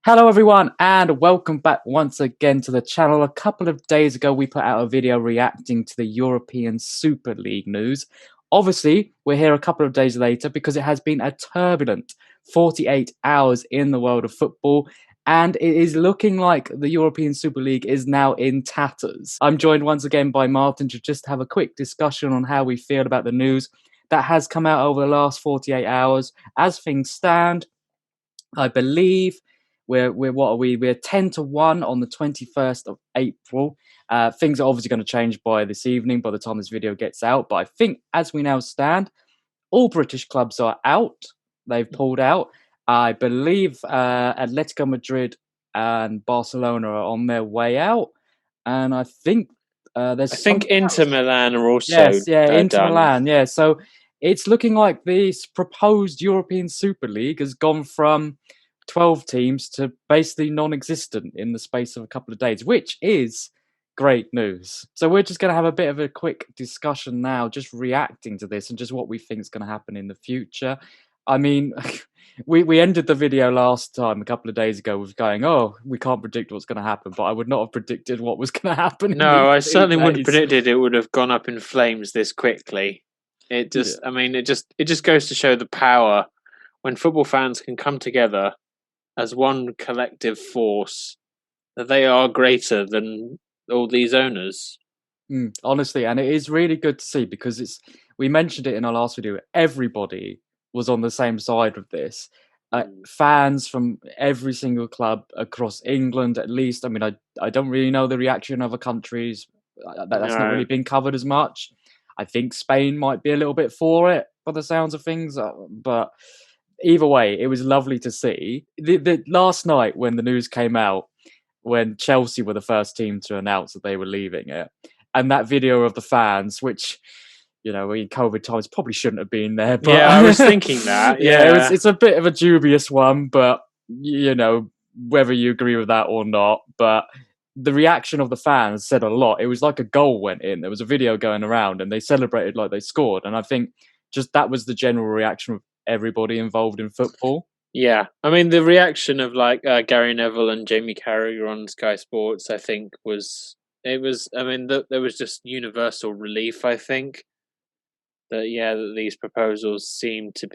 Hello everyone and welcome back once again to the channel. A couple of days ago we put out a video reacting to the European Super League news. Obviously we're here a couple of days later because it has been a turbulent 48 hours in the world of football, and it is looking like the European Super League is now in tatters. I'm joined once again by Martin to just have a quick discussion on how we feel about the news that has come out over the last 48 hours. As things stand, I believe we're what are we? We're 10-1 on the 21st of April. Things are obviously going to change by this evening by the time this video gets out. But I think as we now stand, all British clubs are out. They've pulled out. I believe Atletico Madrid and Barcelona are on their way out. And I think there's I think something Inter else. Milan are also Yes, yeah, Inter done. Milan, yeah. So it's looking like this proposed European Super League has gone from 12 teams to basically non-existent in the space of a couple of days, which is great news. So we're just going to have a bit of a quick discussion now, just reacting to this and just what we think is going to happen in the future. I mean, we ended the video last time a couple of days ago with going, oh, we can't predict what's going to happen, but I would not have predicted what was going to happen in these No, I 2 certainly wouldn't have days. predicted it would have gone up in flames this quickly. It Yeah. just, I mean, it just goes to show the power when football fans can come together as one collective force, that they are greater than all these owners. Honestly, and it is really good to see because we mentioned it in our last video. Everybody was on the same side with this. Mm. Fans from every single club across England, at least. I mean, I don't really know the reaction in other countries. That's not really No, been covered as much. I think Spain might be a little bit for it, by the sounds of things. But either way, it was lovely to see. The last night when the news came out, when Chelsea were the first team to announce that they were leaving it, and that video of the fans, which, you know, in COVID times probably shouldn't have been there, but yeah, I was thinking that. yeah, Yeah, it's a bit of a dubious one, but you know, whether you agree with that or not, but the reaction of the fans said a lot. It was like a goal went in. There was a video going around and they celebrated like they scored, and I think just that was the general reaction of everybody involved in football. yeah. I mean, the reaction of like Gary Neville and Jamie Carragher on Sky Sports, I think, was it was. I mean, there was just universal relief. I think that these proposals seem to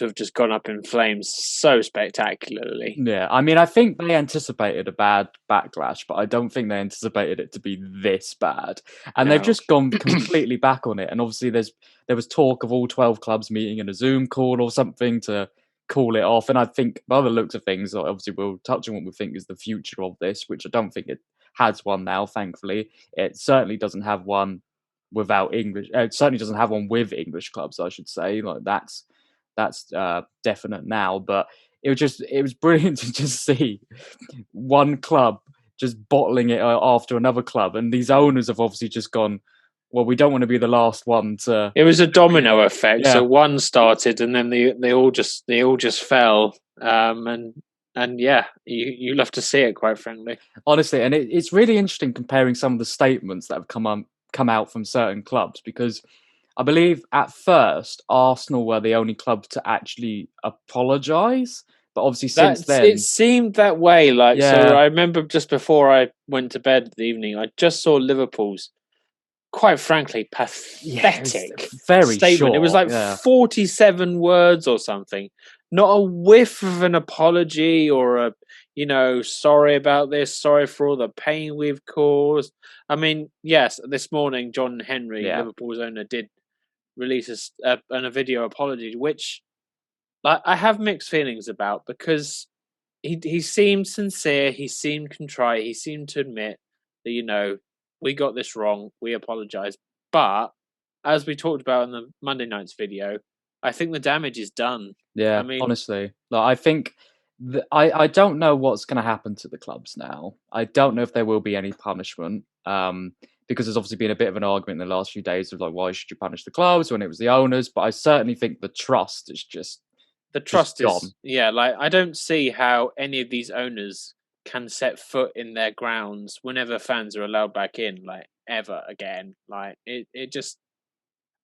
have just gone up in flames so spectacularly. Yeah, I mean, I think they anticipated a bad backlash, but I don't think they anticipated it to be this bad. And they've No. just gone completely back on it. And obviously, there was talk of all 12 clubs meeting in a Zoom call or something to call it off. And I think, by the looks of things, obviously, we'll touch on what we think is the future of this, which I don't think it has one now. Thankfully, it certainly doesn't have one without English. It certainly doesn't have one with English clubs, I should say. Like that's definite now, but it was brilliant to just see one club just bottling it after another club, and these owners have obviously just gone, well, we don't want to be the last one to It was a be domino there. effect. Yeah, So one started, and then they all just fell. And yeah, you love to see it, quite frankly. honestly, and it's really interesting comparing some of the statements that have come out from certain clubs, because I believe at first Arsenal were the only club to actually apologise, but obviously since It then, seemed that way. Like, so yeah, I remember just before I went to bed the evening, I just saw Liverpool's, quite frankly, yeah, it was pathetic very statement. It was short. like Yeah. 47 words or something. Not a whiff of an apology or sorry about this, sorry for all the pain we've caused. I mean, yes, this morning, John Henry, Yeah. Liverpool's owner, did release a video apology, which I have mixed feelings about, because he seemed sincere, he seemed contrite, he seemed to admit that, we got this wrong, we apologise. But as we talked about in the Monday night's video, I think the damage is done. I Yeah, mean, honestly, like I think I don't know what's going to happen to the clubs now. I don't know if there will be any punishment, because there's obviously been a bit of an argument in the last few days of like, why should you punish the clubs when it was the owners? But I certainly think the trust is the just trust gone. is, yeah, like, I don't see how any of these owners can set foot in their grounds whenever fans are allowed back in, like, ever again. Like, it just,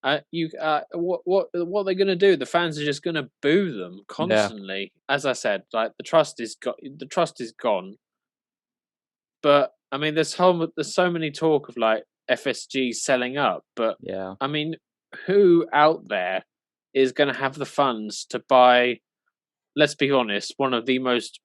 What they're going to do? The fans are just going to boo them Yeah, constantly. As I said, like the trust is gone. But I mean, there's so many talk of like FSG selling up, but yeah. I mean, who out there is going to have the funds to buy? Let's be honest, one of the most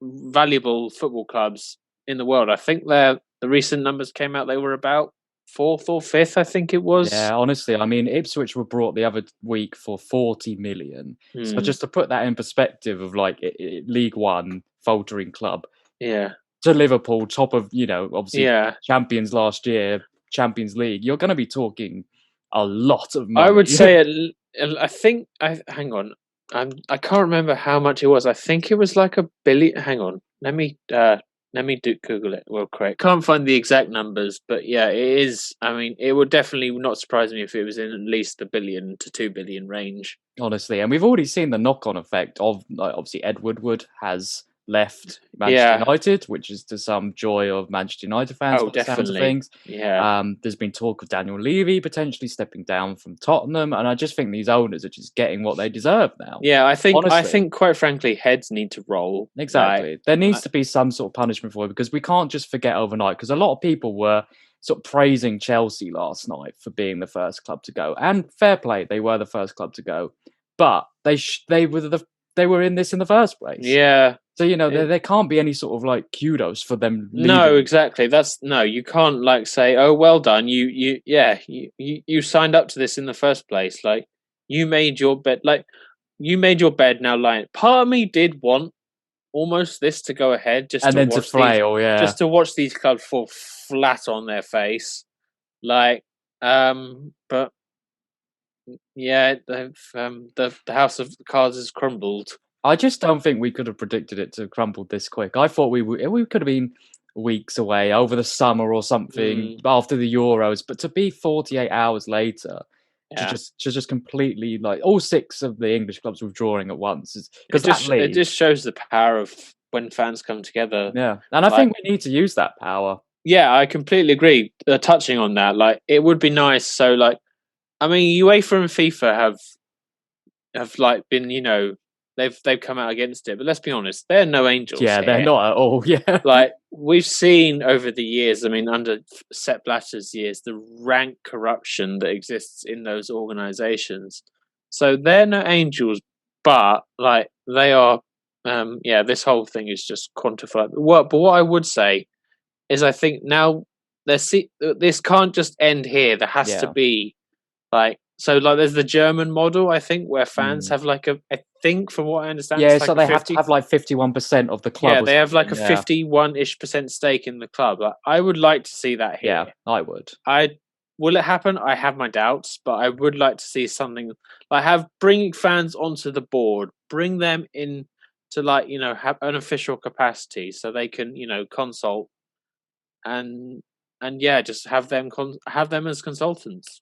valuable football clubs in the world. I think the recent numbers came out; they were about fourth or fifth. I think it was. Yeah, honestly, I mean, Ipswich were brought the other week for 40 million. So Hmm. just to put that in perspective of like League One faltering club Yeah, to Liverpool, top of, obviously yeah. champions last year, Champions League, you're going to be talking a lot of I money. would say I think I hang on. I can't remember how much it was. I think it was like a billion. Hang on. Let me do Google it real quick. Can't find the exact numbers, but yeah, it is. I mean, it would definitely not surprise me if it was in at least the billion to 2 billion range. Honestly, and we've already seen the knock-on effect of, like, obviously Ed Woodward has left Manchester Yeah. United, which is to some joy of Manchester United fans Oh, by the sounds of definitely. things. Yeah. There's been talk of Daniel Levy potentially stepping down from Tottenham, and I just think these owners are just getting what they deserve now. Yeah. I Honestly, think quite frankly, heads need to roll. exactly. There needs Like to be some sort of punishment for it because we can't just forget overnight. Because a lot of people were sort of praising Chelsea last night for being the first club to go, and fair play, they were the first club to go, but they were in this in the first place. yeah. So It, there can't be any sort of like kudos for them No, leaving. exactly. That's no, you can't like say, "Oh, well done. You signed up to this in the first place. Like you made your bed. Like you made your bed. Now lie." Part of me did want almost this to go ahead, And then to flail, yeah. just to watch these clubs fall flat on their face. Like, but yeah, the house of cards has crumbled. I just don't think we could have predicted it to crumble this quick. I thought we could have been weeks away over the summer or something Mm, after the Euros, but to be 48 hours later yeah. to just completely like all six of the English clubs withdrawing at once because that It league, just shows the power of when fans come together. yeah. And I Like think we need to use that power. yeah, I completely agree. Touching on that, like it would be nice. So, like, I mean, UEFA and FIFA have like been, they've come out against it. But let's be honest, they're no angels Yeah, they're here. not at all. Yeah, Like we've seen over the years. I mean, under Sepp Blatter's years, the rank corruption that exists in those organisations. So they're no angels, but like they are. Yeah, this whole thing is just quantified. But what I would say is I think now this can't just end here. There has to yeah. be like so like there's the German model I think where fans Mm. have like a I think from what I understand Yeah, it's so like a they have to 50 have like 51% of the club yeah or they have like something. a Yeah, 51-ish% stake in the club. Like, I would like to see that yeah, here. I would. I Will it happen? I have my doubts, but I would like to see something like have bring fans onto the board, bring them in to like have an official capacity so they can consult and yeah, just have them as consultants.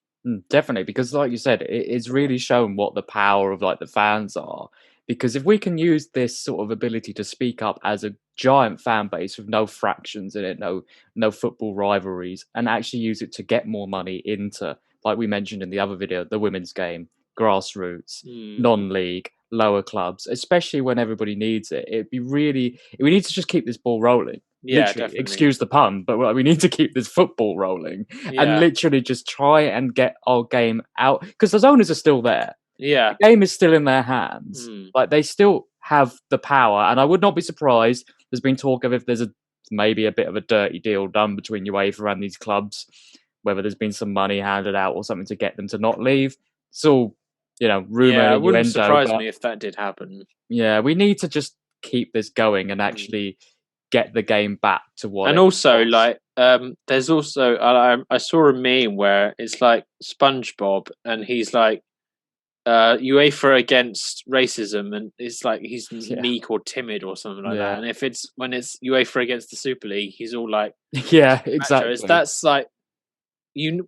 Definitely, because like you said, it's really shown what the power of like the fans are. Because if we can use this sort of ability to speak up as a giant fan base with no fractions in it, no football rivalries, and actually use it to get more money into, like we mentioned in the other video, the women's game, grassroots, Mm, non-league, lower clubs, especially when everybody needs it. It'd be really we need to just keep this ball rolling. yeah, Literally, definitely. excuse the pun, but we need to keep this football rolling and Yeah, literally just try and get our game out because the owners are still there. yeah. The game is still in their hands. Mm, Like they still have the power, and I would not be surprised. There's been talk of if there's maybe a bit of a dirty deal done between UEFA and these clubs, whether there's been some money handed out or something to get them to not leave. It's all rumor yeah, and it wouldn't innuendo, surprise but me if that did happen. yeah, we need to just keep this going and Mm. actually get the game back to what And it also, was. like, there's also I saw a meme where it's like SpongeBob, and he's like, UEFA against racism, and it's like he's Yeah, meek or timid or something like that. yeah, And if it's when it's UEFA against the Super League, he's all like yeah, macho. It's exactly. that's like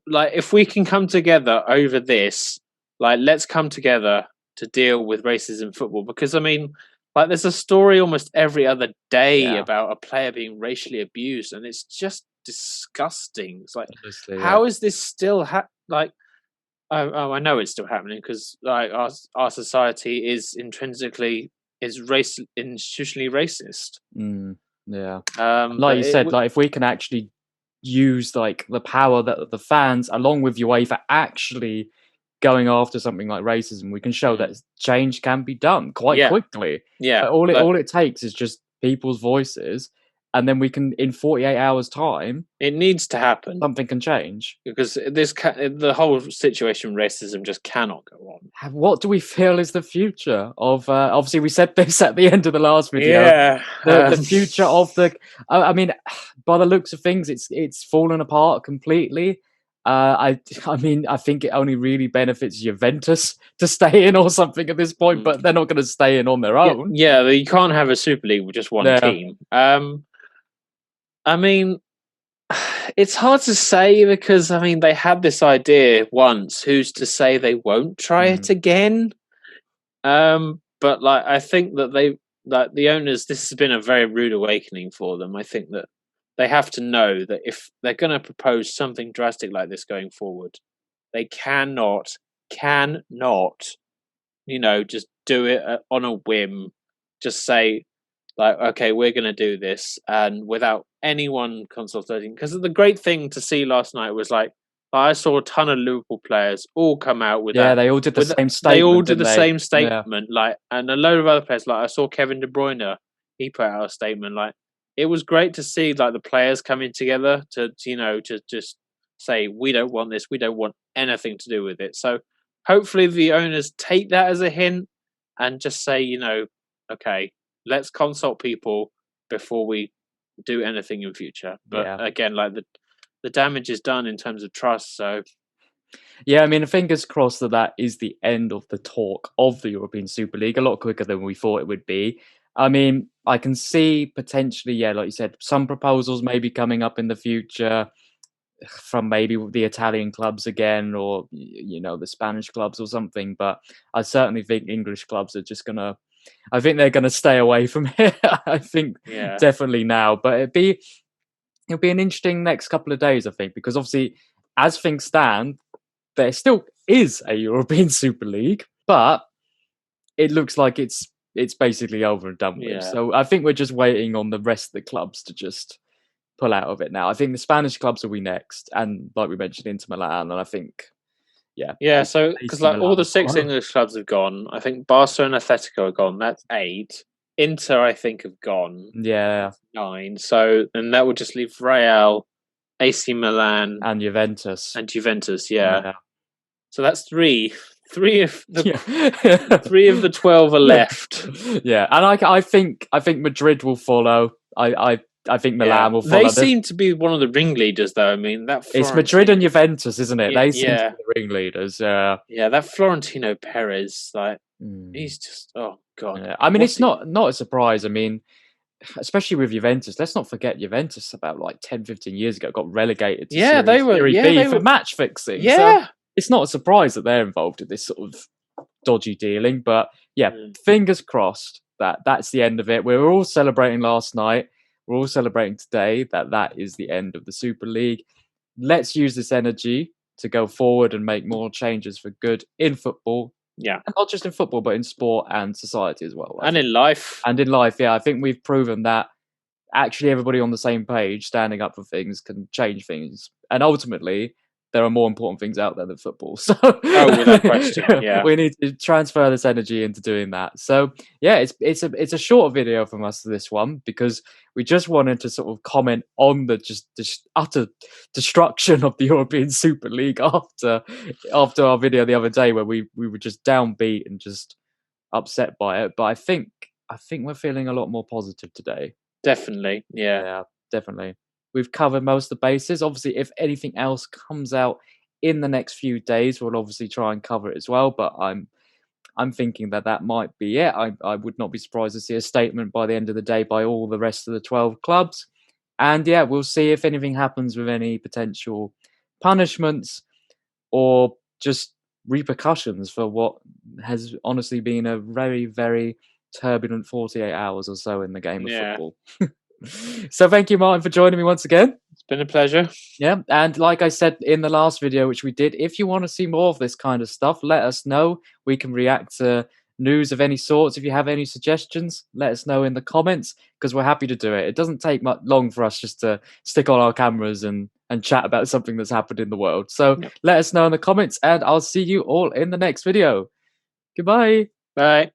like if we can come together over this, like let's come together to deal with racism in football. Because I mean, like there's a story almost every other day Yeah, about a player being racially abused, and it's just disgusting. It's like, honestly, yeah. how is this still like? I know it's still happening because like our society is institutionally racist. Mm, yeah. And like But you said, like if we can actually use like the power that the fans, along with UEFA, actually going after something like racism, we can show that change can be done quite yeah, quickly. yeah, Like but all it takes is just people's voices, and then we can, in 48 hours time, it needs to happen something can change. because the whole situation with racism just cannot go on. What do we feel is the future of? Obviously, we said this at the end of the last video. Yeah, The future of the. I mean, by the looks of things, it's fallen apart completely. I mean, I think it only really benefits Juventus to stay in or something at this point, but they're not going to stay in on their yeah, own. yeah. You can't have a Super League with just one Yeah, team. I mean, it's hard to say because I mean they had this idea once. Who's to say they won't try it mm, again? But like I think that the owners, this has been a very rude awakening for them. I think that they have to know that if they're going to propose something drastic like this going forward, they cannot, just do it on a whim. Just say like, okay, we're going to do this, and without anyone consulting. Because the great thing to see last night was like I saw a ton of Liverpool players all come out with yeah, that. they all did the same They all statement, did didn't the they? same Yeah, statement, like, and a load of other players. Like I saw Kevin De Bruyne, he put out a statement. Like it was great to see like the players coming together to just say we don't want this, we don't want anything to do with it. So hopefully the owners take that as a hint and just say, okay, let's consult people before we do anything in future. But yeah. again, like the damage is done in terms of trust. So Yeah, I mean, fingers crossed that that is the end of the talk of the European Super League a lot quicker than we thought it would be. I mean, I can see potentially, yeah, like you said, some proposals maybe coming up in the future from maybe the Italian clubs again, or the Spanish clubs or something. But I certainly think English clubs are just gonna. I think they're gonna stay away from it. I think yeah, definitely now, but it'll be an interesting next couple of days. I think because obviously, as things stand, there still is a European Super League, but it looks like it's basically over and done with. yeah. So I think we're just waiting on the rest of the clubs to just pull out of it now. I think the Spanish clubs will be next, and like we mentioned, Inter Milan, and I think yeah, Yeah, so because AC like all Milan the as six well. English clubs have gone. I think Barca and Atletico are gone. That's 8. Inter, I think, have gone. Yeah, That's 9. So then that would just leave Real, AC Milan, and Juventus. and Juventus. Yeah. Yeah, So that's 3. Three of the yeah, 12 are left. yeah. And I think Madrid will follow. I think Yeah, Milan will they follow. seem to be one of the ringleaders, though. I mean, that It's Madrid and Florentino. Juventus, isn't it? Yeah, They seem to yeah, be the ringleaders. Yeah. yeah. That Florentino Perez, like, Mm. he's just, oh god, Yeah. I mean, what's it's he? not a surprise. I mean, especially with Juventus, let's not forget Juventus about like 10, 15 years ago got relegated to Yeah, they were. Serie Yeah, B they for were. match fixing. So Yeah. it's not a surprise that they're involved in this sort of dodgy dealing. But yeah, fingers crossed that that's the end of it. We were all celebrating last night. We're all celebrating today that that is the end of the Super League. Let's use this energy to go forward and make more changes for good in football, Yeah, and not just in football, but in sport and society as well. I and think, in life. and in life, yeah, I think we've proven that actually everybody on the same page, standing up for things, can change things, and ultimately, there are more important things out there than football. So Oh, without question. Yeah, we need to transfer this energy into doing that. So yeah, it's a short video from us this one because we just wanted to sort of comment on the just utter destruction of the European Super League after our video the other day where we were just downbeat and just upset by it. But I think we're feeling a lot more positive today. definitely. Yeah, Yeah, definitely. We've covered most of the bases. Obviously, if anything else comes out in the next few days, we'll obviously try and cover it as well. But I'm thinking that that might be it. I would not be surprised to see a statement by the end of the day by all the rest of the 12 clubs. And yeah, we'll see if anything happens with any potential punishments or just repercussions for what has honestly been a very, very turbulent 48 hours or so in the game of yeah. football. So thank you, Martin, for joining me once again. been a pleasure. Yeah, and like I said in the last video, which we did, if you want to see more of this kind of stuff, let us know. We can react to news of any sorts. If you have any suggestions, let us know in the comments because we're happy to do it. It doesn't take much long for us just to stick on our cameras and chat about something that's happened in the world. So Yep. let us know in the comments, and I'll see you all in the next video. Goodbye. Bye.